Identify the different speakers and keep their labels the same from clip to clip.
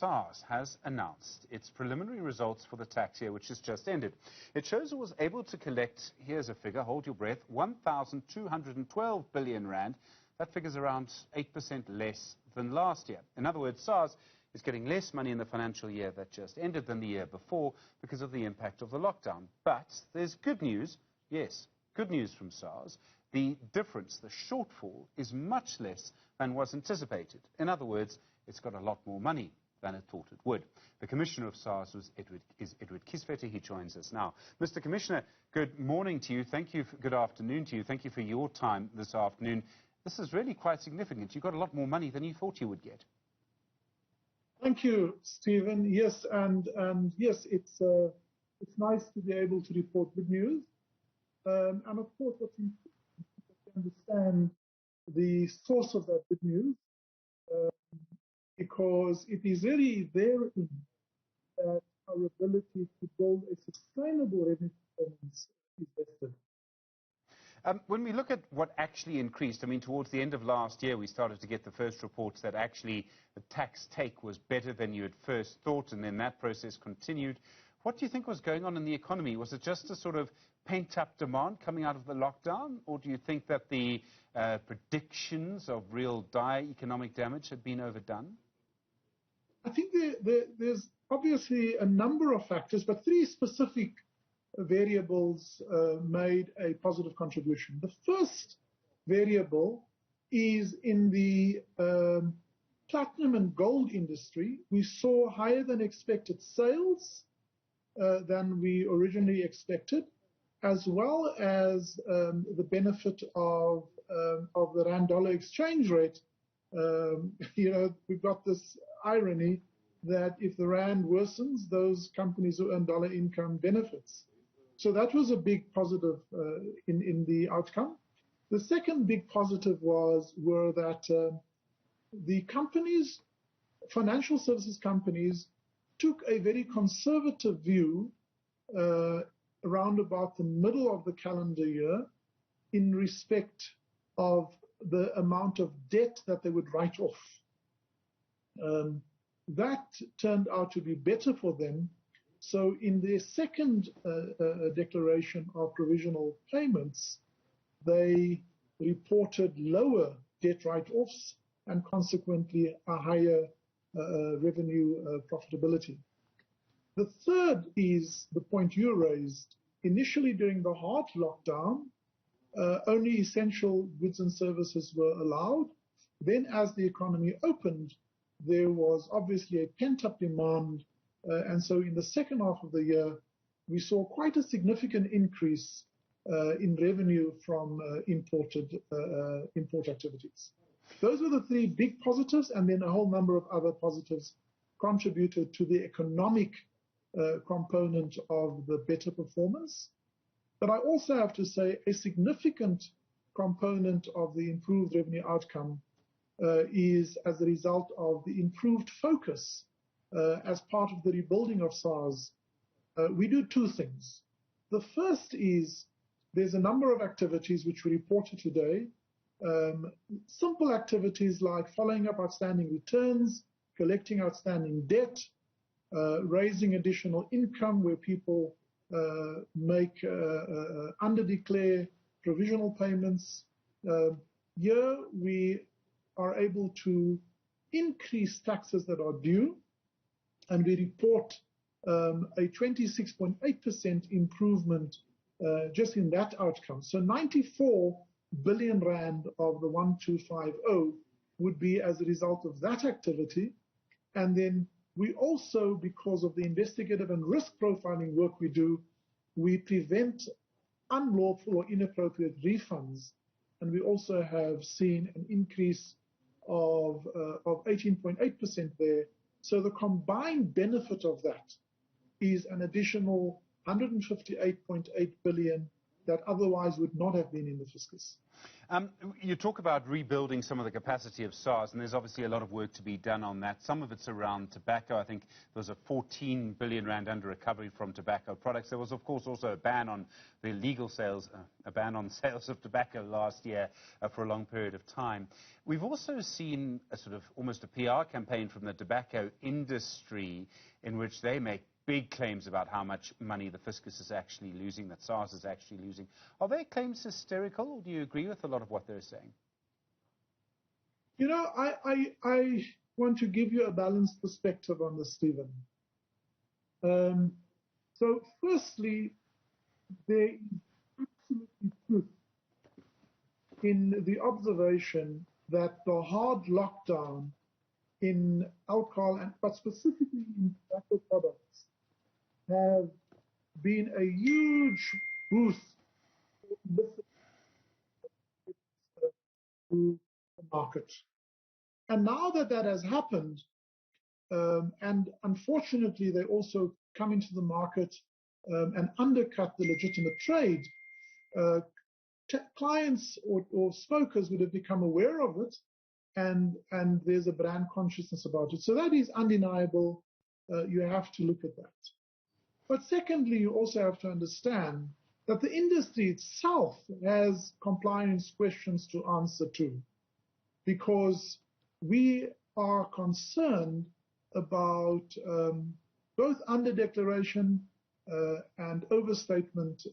Speaker 1: Sars has announced its preliminary results for the tax year, which has just ended. It shows it was able to collect, here's a figure, hold your breath, 1,212 billion rand. That figure's around 8% less than last year. In other words, Sars is getting less money in the financial year that just ended than the year before because of the impact of the lockdown. But there's good news, yes, good news from Sars. The difference, the shortfall, is much less than was anticipated. In other words, it's got a lot more money than it thought it would. The Commissioner of Sars is Edward Kisvete. He joins us now. Mr. Commissioner, good morning to you. Thank you. Good afternoon to you. Thank you for your time this afternoon. This is really quite significant. You got a lot more money than you thought you would get.
Speaker 2: Thank you, Stephen. Yes, and yes, it's nice to be able to report good news. And of course, what's important to understand the source of that good news, because it is really therein that our ability to build a sustainable revenue performance is vested.
Speaker 1: When we look at what actually increased, I mean, towards the end of last year, we started to get the first reports that actually the tax take was better than you had first thought, and then that process continued. What do you think was going on in the economy? Was it just a sort of pent-up demand coming out of the lockdown, or do you think that the predictions of real dire economic damage had been overdone?
Speaker 2: I think there's obviously a number of factors, but three specific variables made a positive contribution. The first variable is in the platinum and gold industry. We saw higher than expected sales than we originally expected, as well as the benefit of the rand-dollar exchange rate. We've got this irony that if the rand worsens, those companies who earn dollar income benefits. So that was a big positive in the outcome. The second big positive were that the companies, financial services companies, took a very conservative view around about the middle of the calendar year in respect of the amount of debt that they would write off. That turned out to be better for them. So in their second declaration of provisional payments, they reported lower debt write-offs and consequently a higher revenue profitability. The third is the point you raised. Initially during the hard lockdown, only essential goods and services were allowed. Then as the economy opened, there was obviously a pent-up demand. And so in the second half of the year, we saw quite a significant increase in revenue from import activities. Those were the three big positives, and then a whole number of other positives contributed to the economic component of the better performance. But I also have to say a significant component of the improved revenue outcome is as a result of the improved focus as part of the rebuilding of Sars. We do two things. The first is there's a number of activities which we reported today. Simple activities like following up outstanding returns, collecting outstanding debt, raising additional income where people underdeclare provisional payments. Here we are able to increase taxes that are due, and we report a 26.8% improvement just in that outcome. So 94 billion rand of the 1,250 would be as a result of that activity. And then we also, because of the investigative and risk profiling work we do, we prevent unlawful or inappropriate refunds. And we also have seen an increase of 18.8% there. So the combined benefit of that is an additional 158.8 billion that otherwise would not have been in the fiscus.
Speaker 1: You talk about rebuilding some of the capacity of SARS, and there's obviously a lot of work to be done on that. Some of it's around tobacco. I think there was a 14 billion rand under recovery from tobacco products. There was, of course, also a ban on the illegal sales, a ban on sales of tobacco last year for a long period of time. We've also seen a sort of almost a PR campaign from the tobacco industry in which they make big claims about how much money the fiscus is actually losing, that SARS is actually losing. Are their claims hysterical, or do you agree with a lot of what they're saying?
Speaker 2: You know, I want to give you a balanced perspective on this, Stephen. So firstly, there is absolutely truth in the observation that the hard lockdown in alcohol, but specifically in tobacco products, have been a huge boost to the market. And now that that has happened, and unfortunately they also come into the market and undercut the legitimate trade, clients or smokers would have become aware of it, and there's a brand consciousness about it. So that is undeniable. You have to look at that. But secondly, you also have to understand that the industry itself has compliance questions to answer to, because we are concerned about both under-declaration and overstatement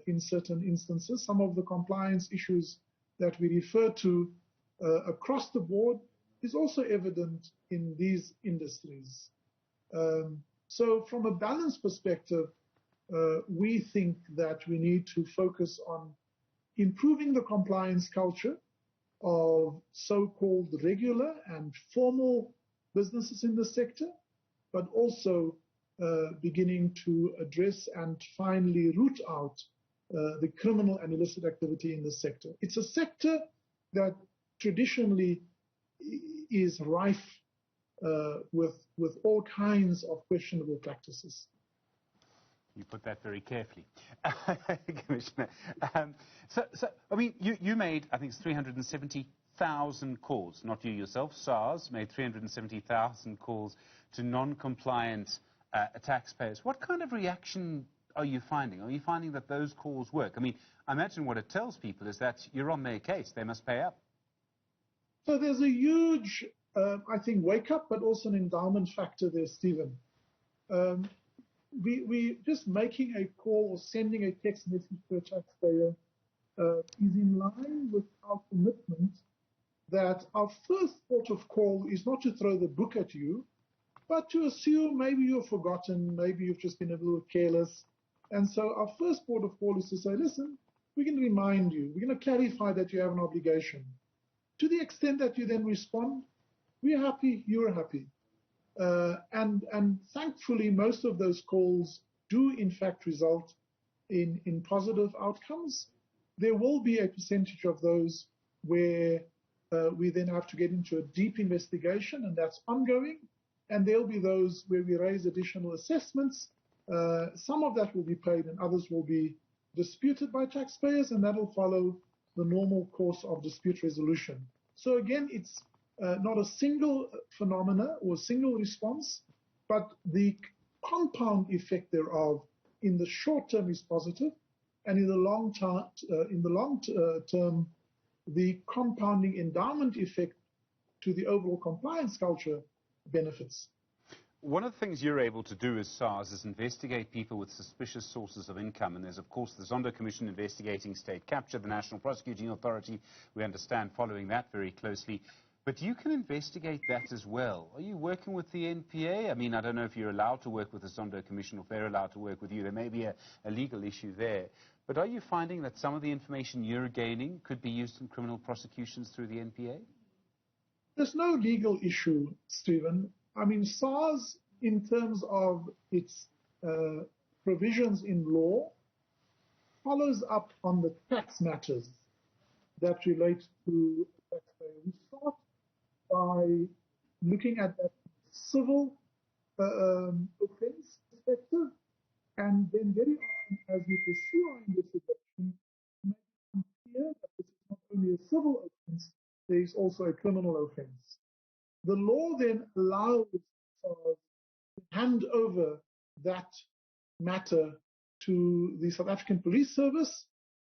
Speaker 2: in certain instances. Some of the compliance issues that we refer to across the board is also evident in these industries. So from a balance perspective, we think that we need to focus on improving the compliance culture of so-called regular and formal businesses in the sector, but also beginning to address and finally root out the criminal and illicit activity in the sector. It's a sector that traditionally is rife with all kinds of questionable practices.
Speaker 1: You put that very carefully, Commissioner. So, I mean, you made, I think it's 370,000 calls, not you yourself, SARS made 370,000 calls to non-compliant taxpayers. What kind of reaction are you finding? Are you finding that those calls work? I mean, I imagine what it tells people is that you're on their case. They must pay up.
Speaker 2: So there's a huge, I think, wake-up, but also an endowment factor there, Stephen. We just making a call or sending a text message to a taxpayer is in line with our commitment that our first port of call is not to throw the book at you, but to assume maybe you've forgotten, maybe you've just been a little careless. And so our first port of call is to say, listen, we're going to remind you, we're going to clarify that you have an obligation. To the extent that you then respond, we're happy, you're happy. And thankfully, most of those calls do in fact result in positive outcomes. There will be a percentage of those where we then have to get into a deep investigation, and that's ongoing. And there'll be those where we raise additional assessments. Some of that will be paid and others will be disputed by taxpayers, and that'll follow the normal course of dispute resolution. So again, it's not a single phenomena or a single response, but the compound effect thereof in the short term is positive, and in the long term, the compounding endowment effect to the overall compliance culture benefits.
Speaker 1: One of the things you're able to do as SARS is investigate people with suspicious sources of income. And there's, of course, the Zondo Commission investigating state capture, the National Prosecuting Authority, we understand, following that very closely. But you can investigate that as well. Are you working with the NPA? I mean, I don't know if you're allowed to work with the Zondo Commission or if they're allowed to work with you. There may be a legal issue there. But are you finding that some of the information you're gaining could be used in criminal prosecutions through the NPA?
Speaker 2: There's no legal issue, Stephen. I mean, SARS, in terms of its provisions in law, follows up on the tax matters that relate to the taxpayer. We start by looking at that civil offense perspective, and then very often as we pursue our investigation, here that this is not only a civil offence, there is also a criminal offence. The law then allows SARS to hand over that matter to the South African Police Service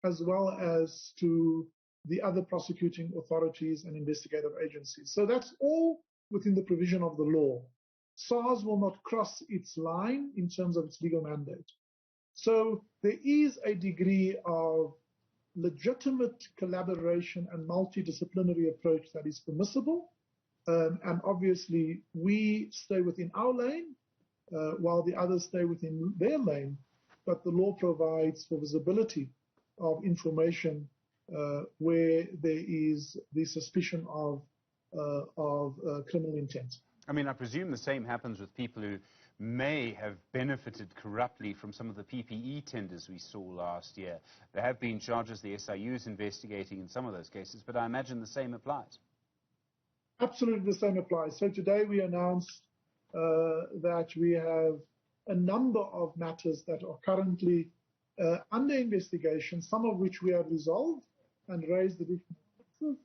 Speaker 2: as well as to the other prosecuting authorities and investigative agencies. So that's all within the provision of the law. SARS will not cross its line in terms of its legal mandate. So there is a degree of legitimate collaboration and multidisciplinary approach that is permissible. And obviously, we stay within our lane while the others stay within their lane. But the law provides for visibility of information where there is the suspicion of criminal intent.
Speaker 1: I mean, I presume the same happens with people who may have benefited corruptly from some of the PPE tenders we saw last year. There have been charges the SIU is investigating in some of those cases, but I imagine the same applies.
Speaker 2: Absolutely the same applies. So today we announced that we have a number of matters that are currently under investigation, some of which we have resolved and raised additional offences,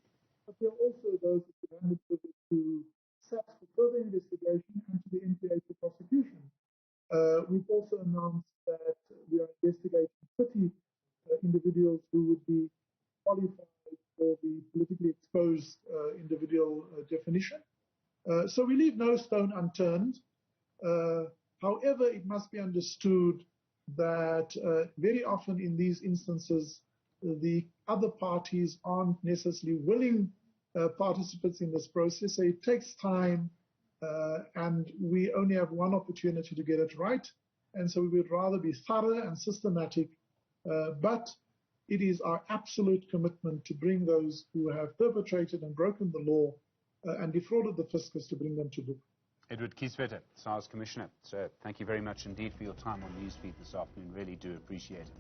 Speaker 2: but there are also those that we handed over to SAPS for further investigation and to the NPA for prosecution. We've also announced that we are investigating 30 individuals who would be qualified for the politically exposed individual definition. So we leave no stone unturned. However, it must be understood that very often in these instances, the other parties aren't necessarily willing participants in this process. So it takes time, and we only have one opportunity to get it right. And so we would rather be thorough and systematic, but it is our absolute commitment to bring those who have perpetrated and broken the law and defrauded the fiscus, to bring them to book.
Speaker 1: Edward Kieswetter, SARS Commissioner. Sir, thank you very much indeed for your time on Newsfeed this afternoon. Really do appreciate it.